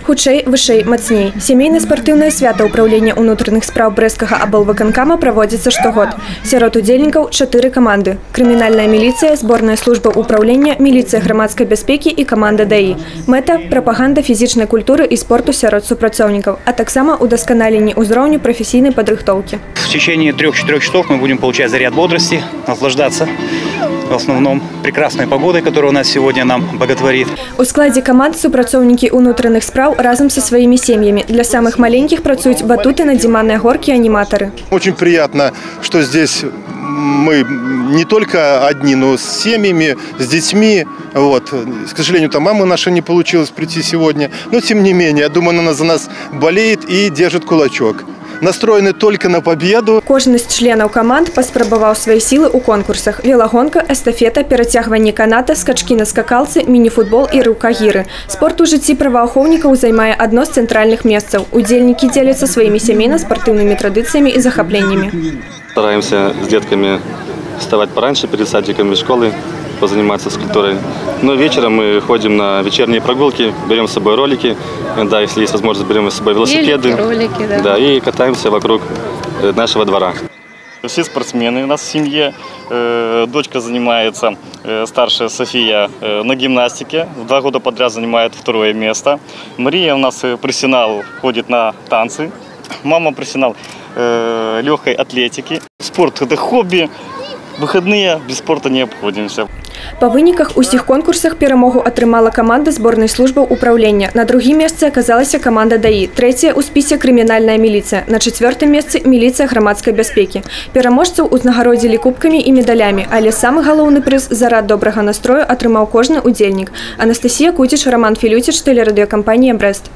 Хутчэй, вышэй, мацней. Сямейна-спартыўнае свята ўпраўлення ўнутраных спраў брэсцкага аблвыканкама праводзіцца штогод. Сярод удзельнікаў 4 каманды. Крымінальная міліцыя, зборная служба ўпраўлення, міліцыя грамадскай бяспекі і каманда ДАІ. Мэта – прапаганда фізічнай культуры і спорту сярод супрацоўнікаў, а таксама ўдасканаленне ўзроўню прафесійнай падрыхтоўкі. В течение 3-4 часов мы будем получать заряд бодрости, наслаждаться в основном прекрасной погодой, которая у нас сегодня нам боготворит. У складзе каманд супрацоўнікі ўнутраных спраў разом со своими семьями. Для самых маленьких працуюць батуты, надзіманыя горки и аниматоры. Очень приятно, что здесь мы не только одни, но с семьями, с детьми. Вот. К сожалению, там мама наша не получилось прийти сегодня. Но тем не менее, я думаю, она за нас болеет и держит кулачок. Настроены только на победу. Кожны з членаў каманд паспрабаваў свае сілы ў конкурсах: велагонка, эстафета, перацягванне каната, скачкі на скакалцы, міні-футбол і рукагіры. Спорт у жыцці праваахоўнікаў займае адно з цэнтральных месцаў. Удзельнікі дзеляцца сваімі сямейна-спартыўнымі традыцыямі і захапленнямі. Стараемся с детками вставать пораньше перед садиками школы, позаниматься скульптурой. Но вечером мы ходим на вечерние прогулки, берем с собой ролики, да, если есть возможность, берем с собой велосипеды, ролики, да, и катаемся вокруг нашего двора. Все спортсмены у нас в семье. Дочка занимается, старшая София, на гимнастике. 2 года подряд занимает 2-е место. Мария у нас профессионал, ходит на танцы. Мама профессионал легкой атлетики. Спорт – это хобби. Выходные без спорта не обходимся. Па выніках усіх конкурсах перамогу атрымала каманда зборнай службы ўпраўлення. На 2-м месцы аказалася каманда ДАІ. 3-е ў спісе крымінальная міліцыя. На 4-м месцы міліцыя грамадскай бяспекі. Пераможцаў узнагародзілі кубкамі і медалямі, але самы галоўны прыз зарад добрага настрою атрымаў кожны удзельнік. Анастасія Куціч, Роман Філюціч, тэлерадыёкампанія «Брэст».